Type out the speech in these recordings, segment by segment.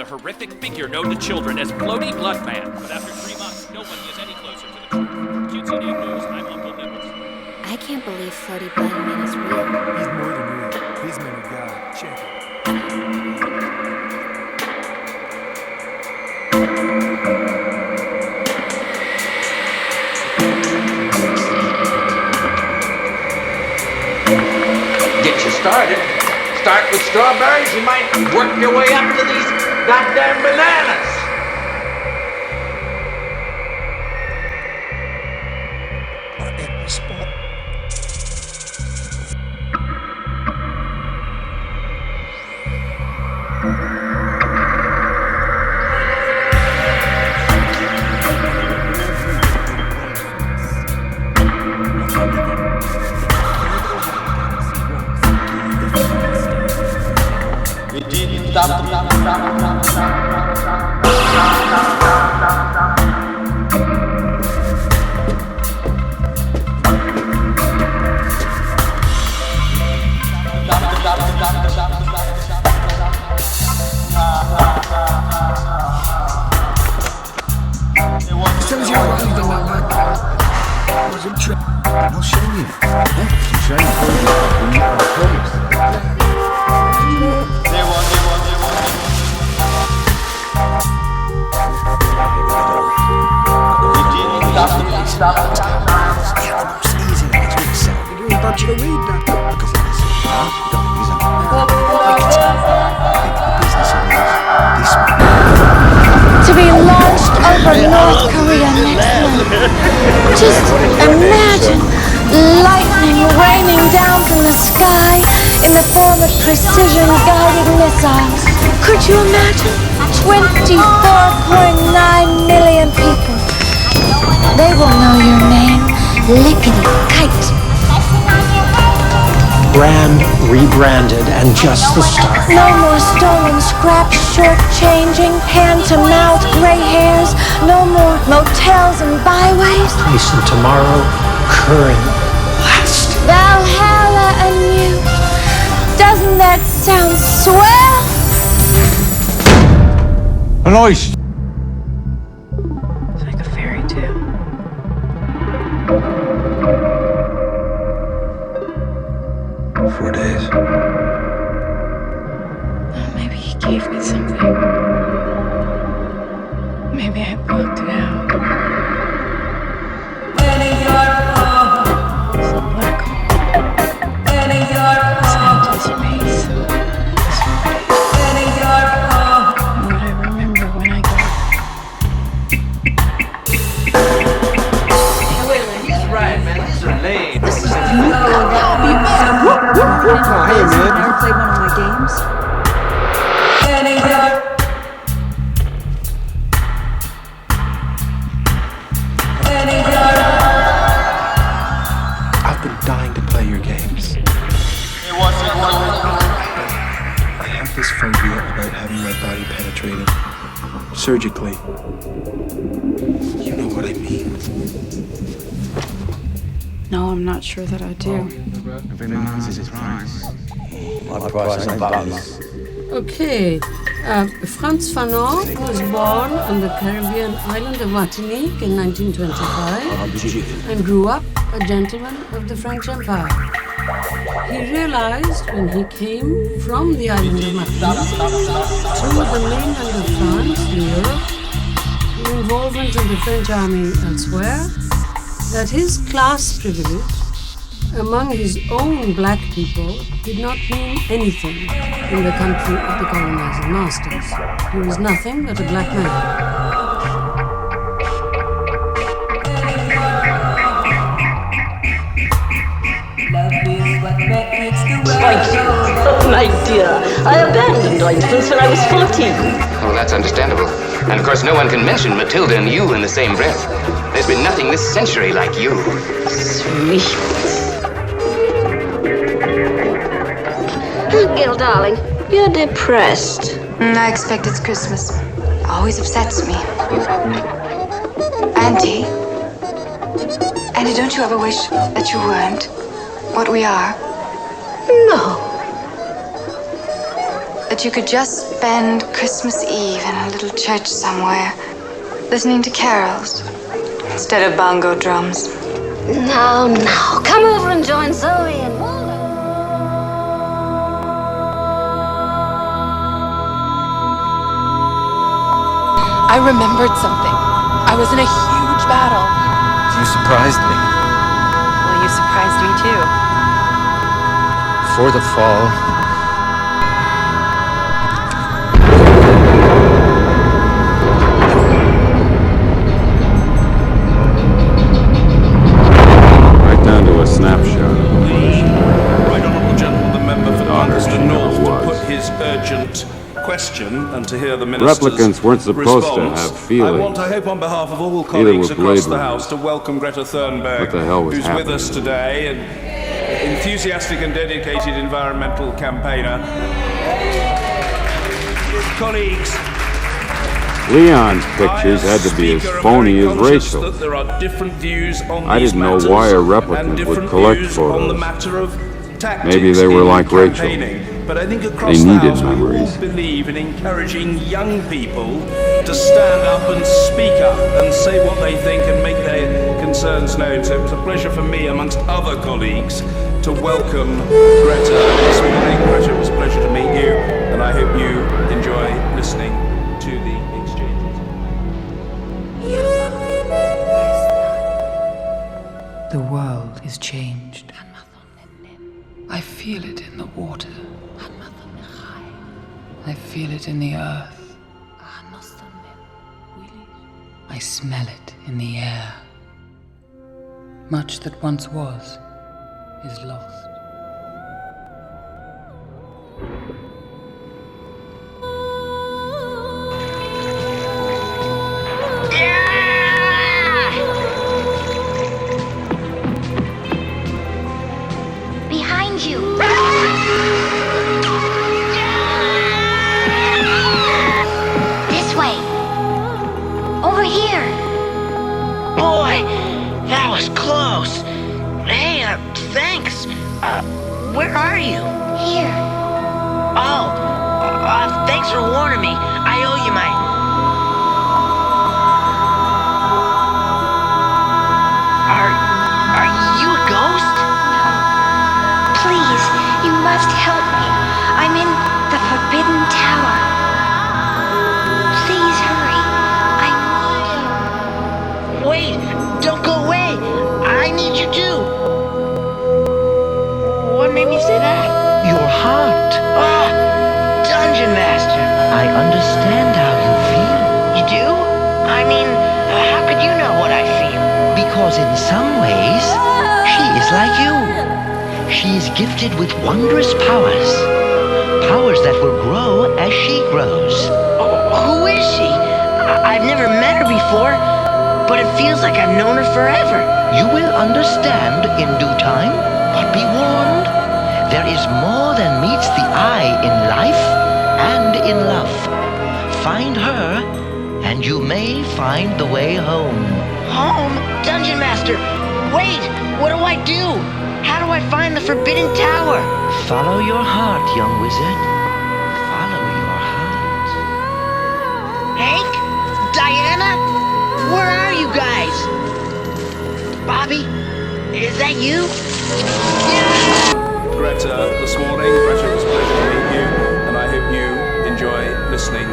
The horrific figure known to children as Bloody Blood Man. But after 3 months, nobody is any closer to the truth. For QTN News, I'm Uncle Nicholas. I can't believe Floaty Blood Man is real. He's more than real. He's man of God. Check it. Get you started. Start with strawberries, you might work your way up to these goddamn bananas. I'll show you. Show you. Stop. It's easy. It's really sad. You don't want you to read that. Because it's To be launched over North Korea next month. Just imagine lightning raining down from the sky in the form of precision-guided missiles. Could you imagine? 24.9 million people. They will know your name, Lickety-Kite. Brand rebranded and just the start. No more stolen scraps, short-changing, hand-to-mouth gray hairs. No more motels and byways. Place in tomorrow, current, last. Valhalla anew. Doesn't that sound swell? Nice. It's like a fairy tale. Four days. Maybe he gave me something. Maybe I blocked it out. It's a black hole. Scientists face. What I remember when I got He's right, man. These are lame. This is hey, man. Never played one of my games? I've been dying to play your games. I have this phobia about having my body penetrated surgically. You know what I mean. No, I'm not sure that I do. Every man has his price. My price ain't buttons. Okay, Franz Fanon was born on the Caribbean island of Martinique in 1925 and grew up a gentleman of the French Empire. He realized when he came from the island of Martinique to the mainland of France in Europe, through involvement in the French army elsewhere, that his class privilege among his own black people did not mean anything in the country of the colonizing masters. He was nothing but a black man. Oh, my dear, I abandoned ointments when I was 14. Oh, that's understandable. And of course, no one can mention Matilda and you in the same breath. There's been nothing this century like you. Sweet. Gil, darling, you're depressed. I expect it's Christmas. Always upsets me. Auntie? Auntie, don't you ever wish that you weren't what we are? No. that you could just spend Christmas Eve in a little church somewhere, listening to carols instead of bongo drums. Now, come over and join Zoe and Waldo. I remembered something. I was in a huge battle. You surprised me. Well, you surprised me too. Before the fall, Right down to a snapshot. Right Honourable Gentleman, the member for Doncaster North, to put his urgent question and to hear the minister's Replicants weren't supposed response. to have feelings. I hope on behalf of all Neither colleagues were across the Blade House to welcome Greta Thunberg, What the hell was who's happening? with us today, an enthusiastic and dedicated environmental campaigner. Colleagues, Leon's pictures had to be as phony as Rachel's. that there are different views on I these didn't know matters why a and replicant different would collect views on the photos. matter of tactics Maybe they were in like Rachel. campaigning. But I think across They the needed House memories. we all believe in encouraging young people to stand up and speak up and say what they think and make their concerns known. So it was a pleasure for me, amongst other colleagues, to welcome Greta this morning. Greta, it was a pleasure to meet you, and I hope you enjoy listening to the exchanges. The world is changed. I feel it in the water. I feel it in the earth. I smell it in the air. Much that once was is lost. Behind you. This way. Over here. Boy, that was close. Hey, thanks. Where are you? Here. Oh, thanks for warning me. I owe you my... Are you a ghost? Please, you must help me. I'm in the Forbidden Tower. Please hurry. I need you. Wait, don't go away. I need you too. What made me say that? Your heart. Ah, Dungeon Master. I understand how you feel. You do? I mean, how could you know what I feel? Because in some ways, she is like you. She is gifted with wondrous powers. Powers that will grow as she grows. Who is she? I've never met her before, but it feels like I've known her forever. You will understand in due time, but be warned. There is more than meets the eye in life and in love. Find her, and you may find the way home. Home? Dungeon Master! Wait! What do I do? How do I find the Forbidden Tower? Follow your heart, young wizard. Follow your heart. Hank? Diana? Where are you guys? Bobby? Is that you? Greta this morning. Greta, it was a pleasure to meet you, and I hope you enjoy listening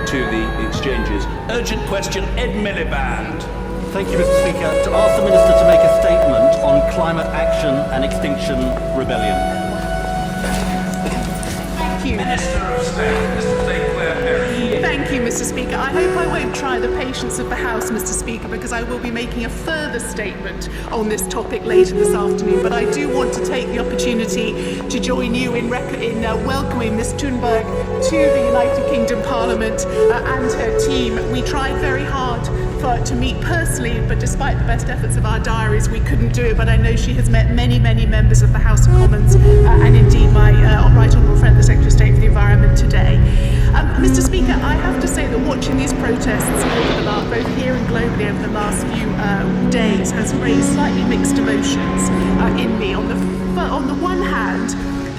to the exchanges. Urgent question, Ed Miliband. Thank you, Mr. Speaker. To ask the Minister to make a statement on climate action and Extinction Rebellion. Thank you. Minister of State, Mr. St. Clair Perry. Thank you, Mr. Speaker. I hope I won't try the patience of the House, Mr. Speaker, because I will be making a further statement on this topic later this afternoon. But I do want to take the opportunity to join you in welcoming Ms. Thunberg to the United Kingdom Parliament and her team. We tried very hard to meet personally, but despite the best efforts of our diaries, we couldn't do it. But I know she has met many, many members of the House of Commons and indeed my right honourable friend, the Secretary of State for the Environment today. Mr. Speaker, I have to say that watching these protests both here and globally over the last few days has raised slightly mixed emotions in me. On the one hand,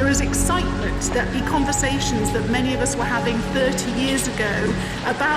there is excitement that the conversations that many of us were having 30 years ago about